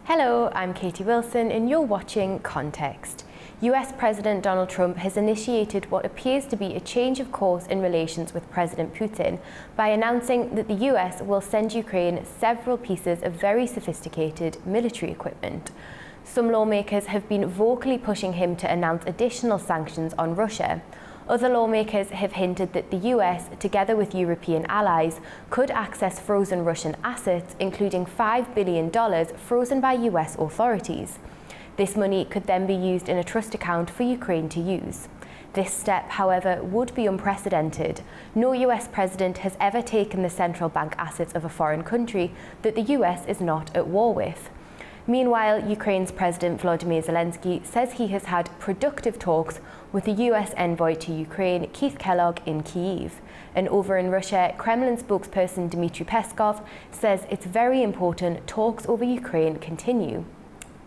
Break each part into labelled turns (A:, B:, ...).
A: Hello, I'm Katie Wilson and you're watching Context. US President Donald Trump has initiated what appears to be a change of course in relations with President Putin by announcing that the US will send Ukraine several pieces of very sophisticated military equipment. Some lawmakers have been vocally pushing him to announce additional sanctions on Russia. Other lawmakers have hinted that the US, together with European allies, could access frozen Russian assets, including $5 billion frozen by US authorities. This money could then be used in a trust account for Ukraine to use. This step, however, would be unprecedented. No US president has ever taken the central bank assets of a foreign country that the US is not at war with. Meanwhile, Ukraine's President Volodymyr Zelensky says he has had productive talks with the US envoy to Ukraine, Keith Kellogg, in Kyiv. And over in Russia, Kremlin spokesperson Dmitry Peskov says it's very important talks over Ukraine continue.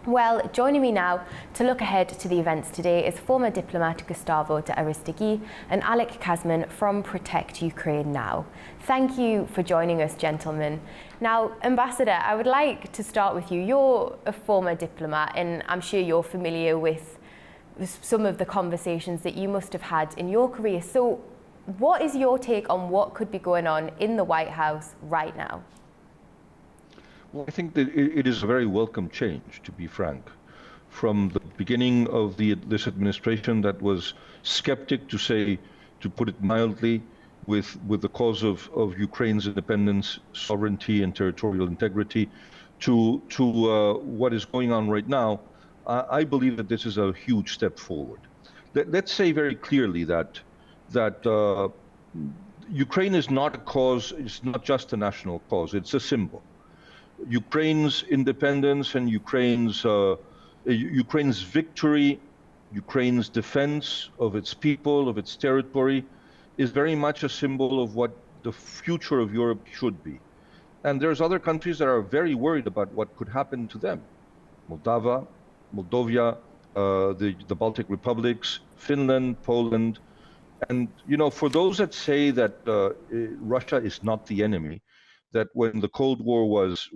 A: Well, joining me now to look ahead to the events today is former diplomat Gustavo de Aristegui and Alec Kazman from Protect Ukraine Now. Thank you for joining us, gentlemen. Now, Ambassador, I would like to start with you. You're a former diplomat, and I'm sure you're familiar with some of the conversations that you must have had in your career. So what is your take on what could be going on in the White House right now?
B: Well, I think that it is a very welcome change, to be frank. From the beginning of this administration that was skeptic, to put it mildly, with the cause of Ukraine's independence, sovereignty, and territorial integrity, to what is going on right now, I believe that this is a huge step forward. Let's say very clearly that Ukraine is not a cause, it's not just a national cause, it's a symbol. Ukraine's independence and Ukraine's victory, Ukraine's defense of its people, of its territory, is very much a symbol of what the future of Europe should be. And there's other countries that are very worried about what could happen to them. Moldova, the Baltic republics, Finland, Poland. And, you know, for those that say that Russia is not the enemy, that when the Cold War was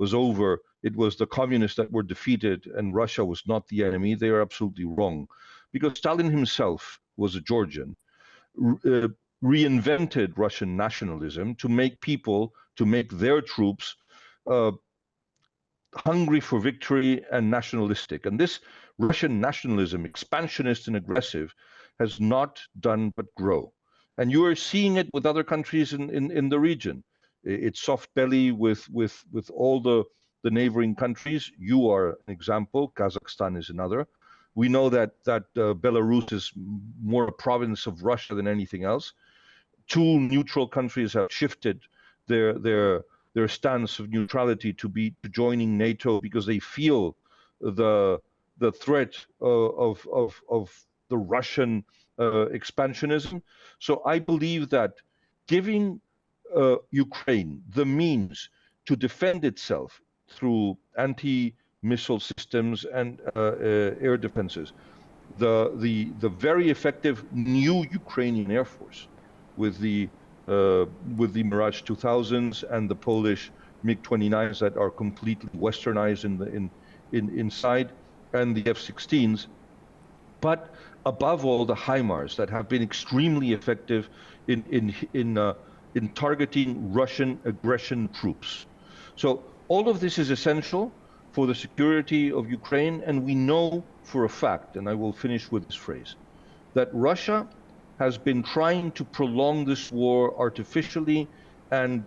B: over, it was the communists that were defeated and Russia was not the enemy, they are absolutely wrong. Because Stalin himself was a Georgian, reinvented Russian nationalism to make their troops hungry for victory and nationalistic. And this Russian nationalism, expansionist and aggressive, has not done but grow. And you are seeing it with other countries in the region. It's soft belly with all the neighboring countries. You are an example. Kazakhstan is another. We know that Belarus is more a province of Russia than anything else. Two neutral countries have shifted their stance of neutrality to joining NATO because they feel the threat of the Russian expansionism. So I believe that giving Ukraine the means to defend itself through anti-missile systems and air defenses, the very effective new Ukrainian Air Force with the Mirage 2000s and the Polish MiG-29s that are completely westernized inside, and the F-16s, but above all the HIMARS that have been extremely effective in targeting Russian aggression troops. So all of this is essential for the security of Ukraine, and we know for a fact, and I will finish with this phrase, that Russia has been trying to prolong this war artificially and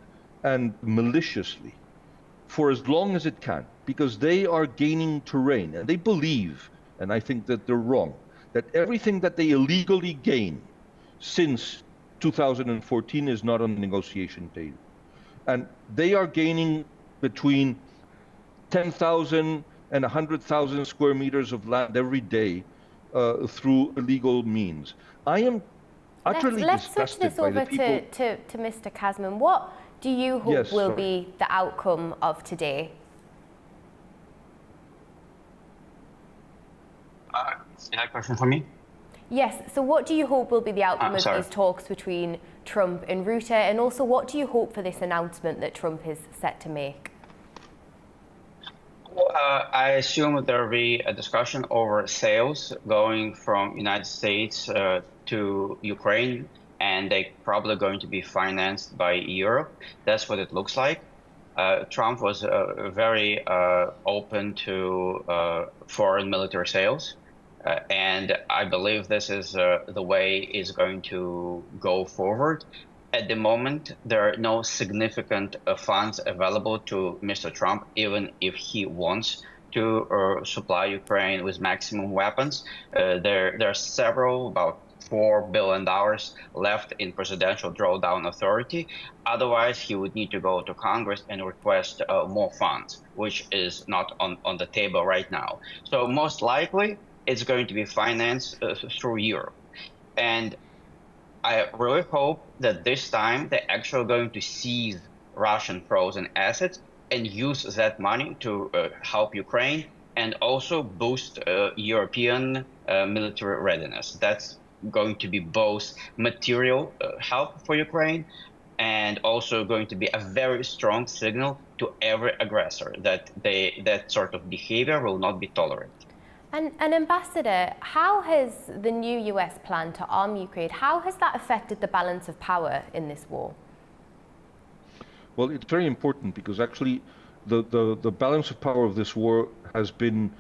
B: maliciously for as long as it can, because they are gaining terrain, and they believe, and I think that they're wrong, that everything that they illegally gain since 2014 is not on the negotiation table. And they are gaining between 10,000 and 100,000 square meters of land every day through illegal means. I am utterly disgusted by the people.
A: Let's switch this over to Mr. Kazman. What do you hope will be the outcome of today?
C: Is that a question for me?
A: Yes, so what do you hope will be the outcome of these talks between Trump and Rutte, and also what do you hope for this announcement that Trump is set to make?
C: I assume there will be a discussion over sales going from United States to Ukraine, and they probably going to be financed by Europe. That's what it looks like. Trump was very open to foreign military sales, and I believe this is the way it's going to go forward. At the moment, there are no significant funds available to Mr. Trump, even if he wants to supply Ukraine with maximum weapons. There are several, about $4 billion left in presidential drawdown authority. Otherwise, he would need to go to Congress and request more funds, which is not on the table right now. So most likely, it's going to be financed through Europe. And I really hope that this time they're actually going to seize Russian frozen assets and use that money to help Ukraine and also boost European military readiness. That's going to be both material help for Ukraine and also going to be a very strong signal to every aggressor that that sort of behavior will not be tolerated.
A: And Ambassador, how has the new US plan to arm Ukraine, how has that affected the balance of power in this war?
B: Well, it's very important because actually the balance of power of this war has been,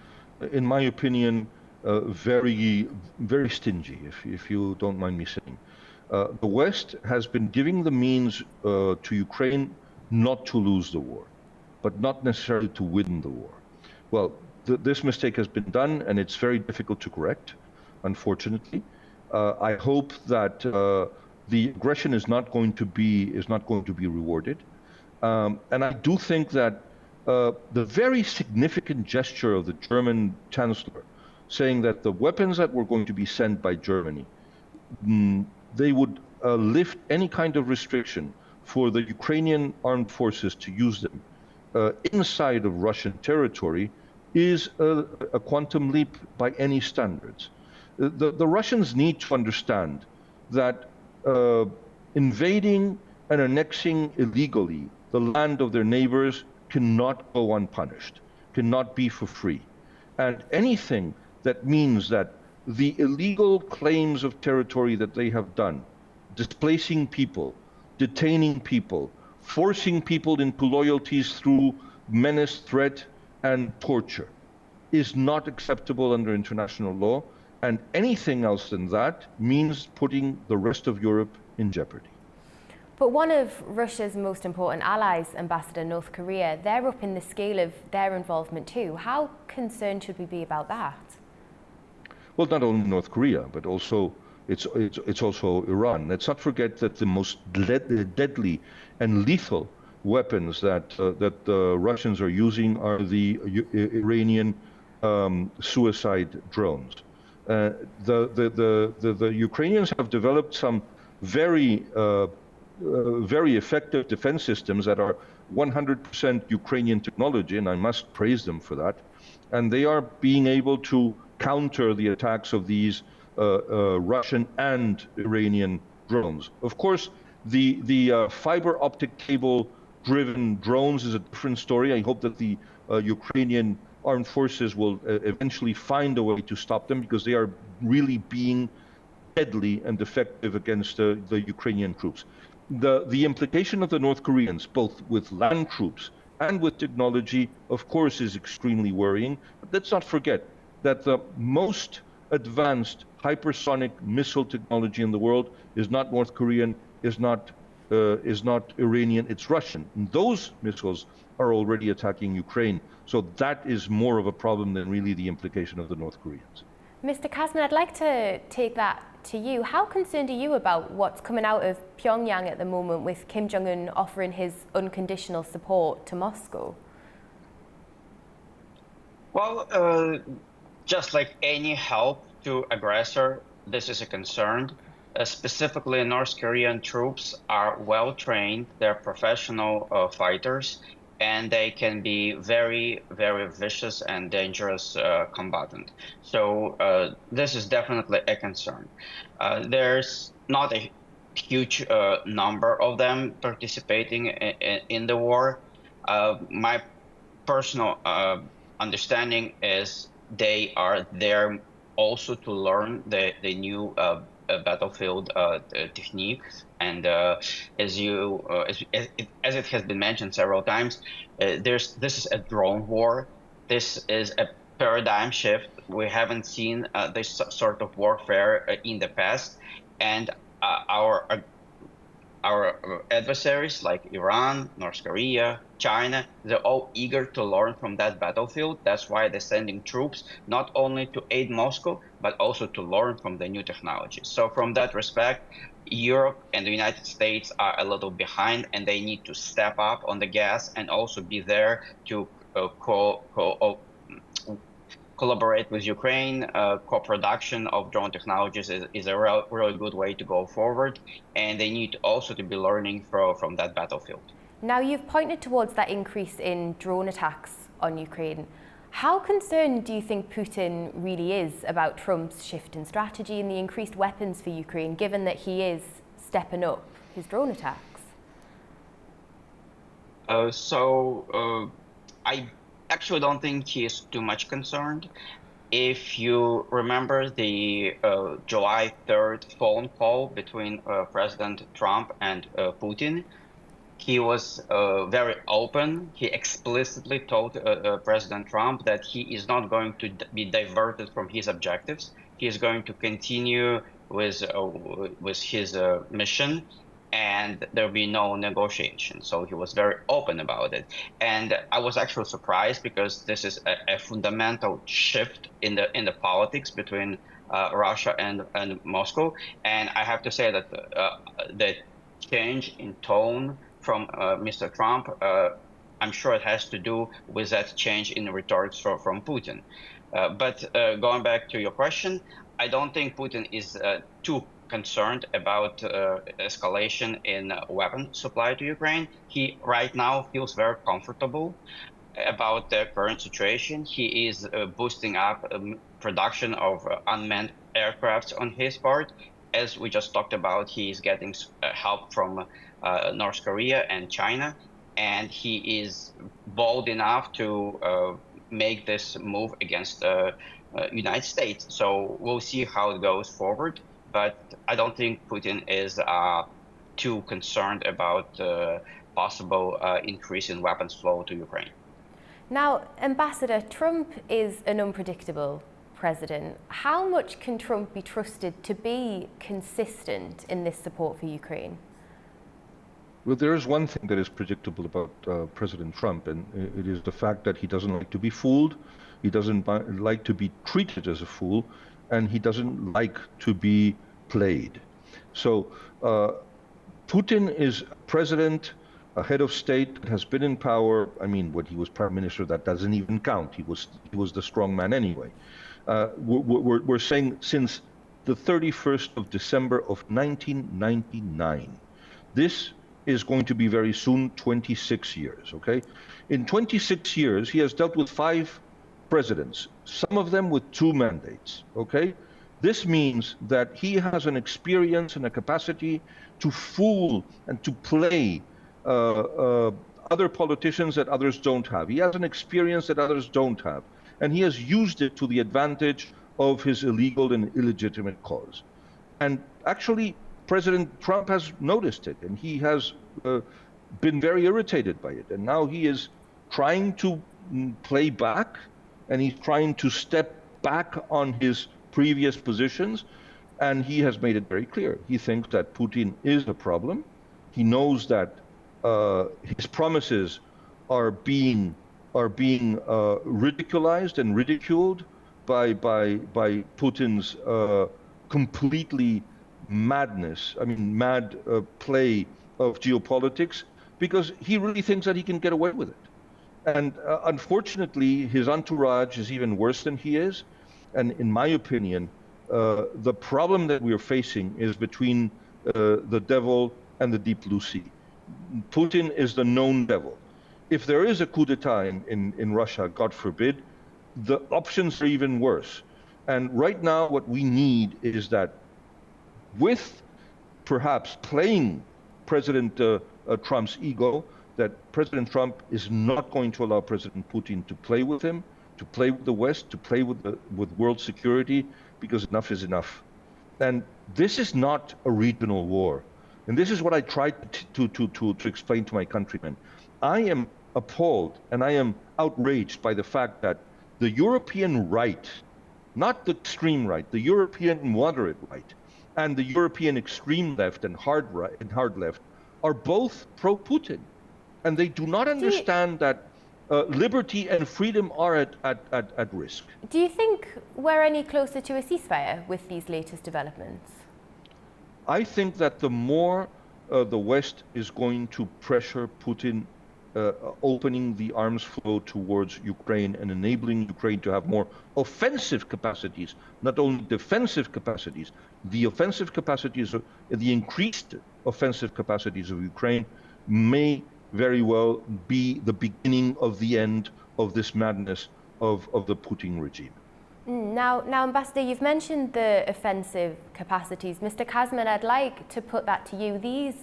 B: in my opinion, very stingy, if you don't mind me saying. The West has been giving the means to Ukraine not to lose the war, but not necessarily to win the war. Well, this mistake has been done, and it's very difficult to correct, unfortunately. I hope that the aggression is not going to be rewarded, and I do think that the very significant gesture of the German Chancellor, saying that the weapons that were going to be sent by Germany, they would lift any kind of restriction for the Ukrainian armed forces to use them inside of Russian territory, is a quantum leap by any standards. The Russians need to understand that invading and annexing illegally the land of their neighbors cannot go unpunished, cannot be for free. And anything that means that the illegal claims of territory that they have done, displacing people, detaining people, forcing people into loyalties through menace, threat, and torture, is not acceptable under international law, and anything else than that means putting the rest of Europe in jeopardy.
A: But one of Russia's most important allies, Ambassador, North Korea, they're up in the scale of their involvement too. How concerned should we be about that?
B: Well, not only North Korea, but also it's also Iran. Let's not forget that the most deadly and lethal weapons that the Russians are using are the Iranian suicide drones. The Ukrainians have developed some very effective defense systems that are 100% Ukrainian technology, and I must praise them for that. And they are being able to counter the attacks of these Russian and Iranian drones. Of course, the fiber optic cable driven drones is a different story. I hope that the Ukrainian armed forces will eventually find a way to stop them, because they are really being deadly and effective against the Ukrainian troops. The implication of the North Koreans, both with land troops and with technology, of course, is extremely worrying. But let's not forget that the most advanced hypersonic missile technology in the world is not North Korean, is not Iranian, it's Russian. And those missiles are already attacking Ukraine. So that is more of a problem than really the implication of the North Koreans.
A: Mr. Kazman, I'd like to take that to you. How concerned are you about what's coming out of Pyongyang at the moment, with Kim Jong-un offering his unconditional support to Moscow?
C: Well, just like any help to aggressor, this is a concern. Specifically, North Korean troops are well trained, they're professional fighters, and they can be very, very vicious and dangerous combatant. So this is definitely a concern. There's not a huge number of them participating in the war. My personal understanding is they are there also to learn the new battlefield techniques. And as it has been mentioned several times, this is a drone war. This is a paradigm shift. We haven't seen this sort of warfare in the past, and our adversaries like Iran, North Korea, China, they're all eager to learn from that battlefield. That's why they're sending troops, not only to aid Moscow, but also to learn from the new technologies. So from that respect, Europe and the United States are a little behind, and they need to step up on the gas and also be there to collaborate with Ukraine. Co-production of drone technologies is a really good way to go forward, and they need also to be learning from that battlefield.
A: Now, you've pointed towards that increase in drone attacks on Ukraine. How concerned do you think Putin really is about Trump's shift in strategy and the increased weapons for Ukraine, given that he is stepping up his drone attacks?
C: I actually don't think he is too much concerned. If you remember the July 3rd phone call between President Trump and Putin, he was very open. He explicitly told President Trump that he is not going to be diverted from his objectives. He is going to continue with his mission, and there'll be no negotiation. So he was very open about it. And I was actually surprised, because this is a fundamental shift in the politics between Russia and Moscow. And I have to say that the change in tone from Mr. Trump, I'm sure it has to do with that change in rhetoric from Putin. But going back to your question, I don't think Putin is too concerned about escalation in weapon supply to Ukraine. He right now feels very comfortable about the current situation. He is boosting up production of unmanned aircrafts on his part. As we just talked about, he is getting help from North Korea and China, and he is bold enough to make this move against the United States. So we'll see how it goes forward. But I don't think Putin is too concerned about possible increase in weapons flow to Ukraine.
A: Now, Ambassador, Trump is an unpredictable president. How much can Trump be trusted to be consistent in this support for Ukraine?
B: Well, there is one thing that is predictable about President Trump, and it is the fact that he doesn't like to be fooled, he doesn't like to be treated as a fool, and he doesn't like to be played. So Putin is president, a head of state, has been in power. I mean, when he was prime minister, that doesn't even count. He was the strong man anyway. We're saying since the 31st of December of 1999. This is going to be very soon 26 years, okay? In 26 years, he has dealt with 5 presidents, some of them with 2 mandates, okay? This means that he has an experience and a capacity to fool and to play other politicians that others don't have. He has an experience that others don't have, and he has used it to the advantage of his illegal and illegitimate cause. And actually, President Trump has noticed it, and he has been very irritated by it. And now he is trying to play back, and he's trying to step back on his previous positions, and he has made it very clear. He thinks that Putin is a problem. He knows that his promises are being ridiculized and ridiculed by Putin's completely madness. I mean, mad play of geopolitics, because he really thinks that he can get away with it. And unfortunately, his entourage is even worse than he is. And in my opinion, the problem that we're facing is between the devil and the deep blue sea. Putin is the known devil. If there is a coup d'etat in Russia, God forbid, the options are even worse. And right now, what we need is that, with perhaps playing President Trump's ego, that President Trump is not going to allow President Putin to play with him, to play with the West, to play with world security, because enough is enough. And this is not a regional war. And this is what I tried to explain to my countrymen. I am appalled and I am outraged by the fact that the European right, not the extreme right, the European moderate right, and the European extreme left and hard right and hard left are both pro-Putin. And they do not understand that liberty and freedom are at risk.
A: Do you think we're any closer to a ceasefire with these latest developments?
B: I think that the more the West is going to pressure Putin, opening the arms flow towards Ukraine and enabling Ukraine to have more offensive capacities, not only defensive capacities, the offensive capacities, the increased offensive capacities of Ukraine may very well be the beginning of the end of this madness of the Putin regime.
A: Now, Ambassador, you've mentioned the offensive capacities. Mr. Kazman, I'd like to put that to you. These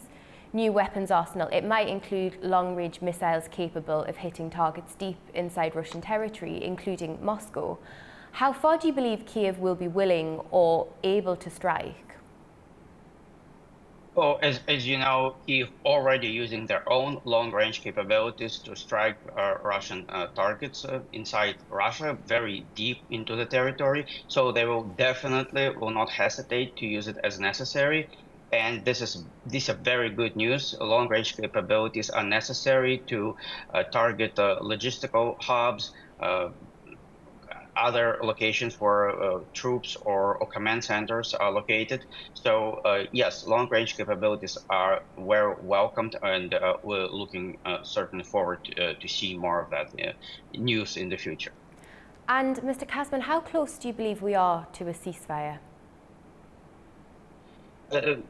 A: new weapons arsenal, it might include long-range missiles capable of hitting targets deep inside Russian territory, including Moscow. How far do you believe Kiev will be willing or able to strike?
C: Well, as you know, Kyiv already using their own long-range capabilities to strike Russian targets inside Russia, very deep into the territory. So they will not hesitate to use it as necessary. And these are very good news. Long-range capabilities are necessary to target logistical hubs, other locations where troops or command centers are located. So yes, long-range capabilities are very welcomed, and we're looking certainly forward to see more of that news in the future.
A: And Mr. Kazman, how close do you believe we are to a ceasefire?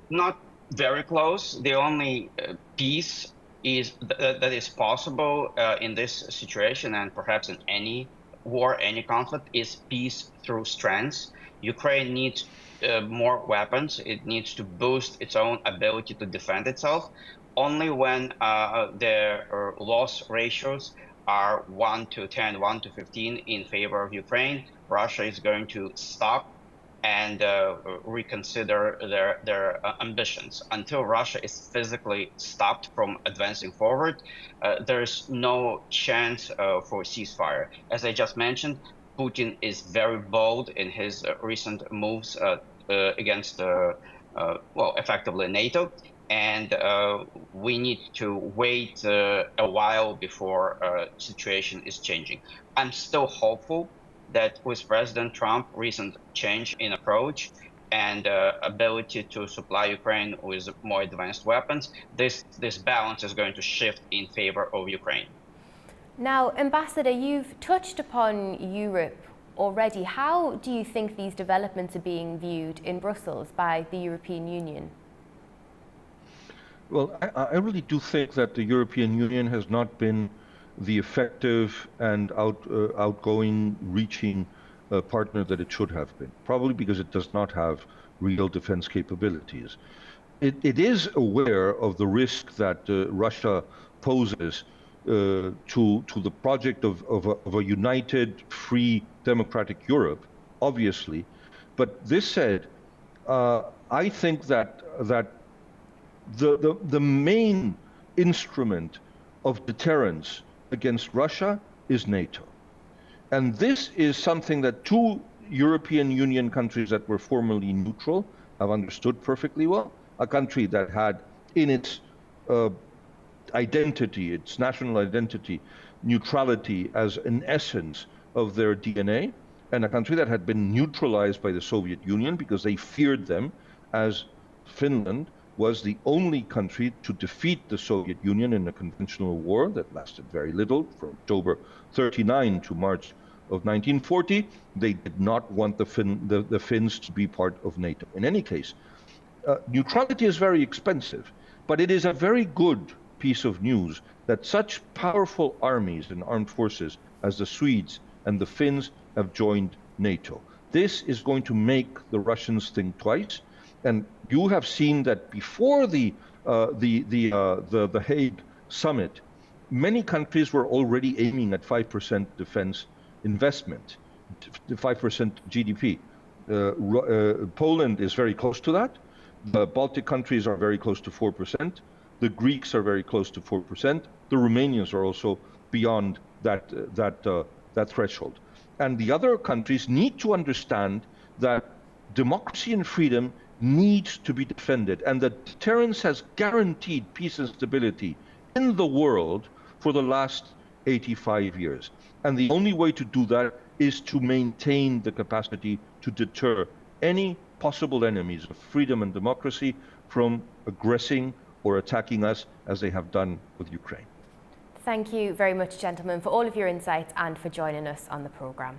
C: Not very close. The only peace that is possible in this situation, and perhaps in any war, any conflict, is peace through strength. Ukraine needs more weapons. It needs to boost its own ability to defend itself. Only when their loss ratios are 1 to 10, 1 to 15 in favor of Ukraine, Russia is going to stop and reconsider their ambitions. Until Russia is physically stopped from advancing forward, there's no chance for ceasefire. As I just mentioned, Putin is very bold in his recent moves against, effectively NATO. And we need to wait a while before situation is changing. I'm still hopeful that with President Trump's recent change in approach and ability to supply Ukraine with more advanced weapons, this balance is going to shift in favor of Ukraine.
A: Now, Ambassador, you've touched upon Europe already. How do you think these developments are being viewed in Brussels by the European Union?
B: Well, I really do think that the European Union has not been the effective and outgoing, reaching partner that it should have been, probably because it does not have real defense capabilities. It is aware of the risk that Russia poses to the project of a united, free, democratic Europe, obviously. But this said, I think that the main instrument of deterrence against Russia is NATO. And this is something that two European Union countries that were formerly neutral have understood perfectly well. A country that had in its identity, its national identity, neutrality as an essence of their DNA, and a country that had been neutralized by the Soviet Union because they feared them, as Finland was the only country to defeat the Soviet Union in a conventional war that lasted very little, from October 1939 to March of 1940. They did not want the Finns to be part of NATO. In any case, neutrality is very expensive, but it is a very good piece of news that such powerful armies and armed forces as the Swedes and the Finns have joined NATO. This is going to make the Russians think twice. And you have seen that before the Hague summit, many countries were already aiming at 5% defense investment, 5% GDP. Poland is very close to that. The Baltic countries are very close to 4%. The Greeks are very close to 4%. The Romanians are also beyond that threshold. And the other countries need to understand that democracy and freedom needs to be defended, and that deterrence has guaranteed peace and stability in the world for the last 85 years. And the only way to do that is to maintain the capacity to deter any possible enemies of freedom and democracy from aggressing or attacking us as they have done with Ukraine.
A: Thank you very much, gentlemen, for all of your insights and for joining us on the programme.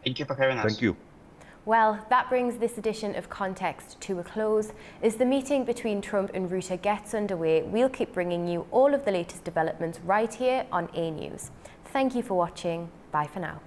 C: Thank you for having us.
B: Thank you.
A: Well, that brings this edition of Context to a close. As the meeting between Trump and Rutte gets underway, we'll keep bringing you all of the latest developments right here on A News. Thank you for watching. Bye for now.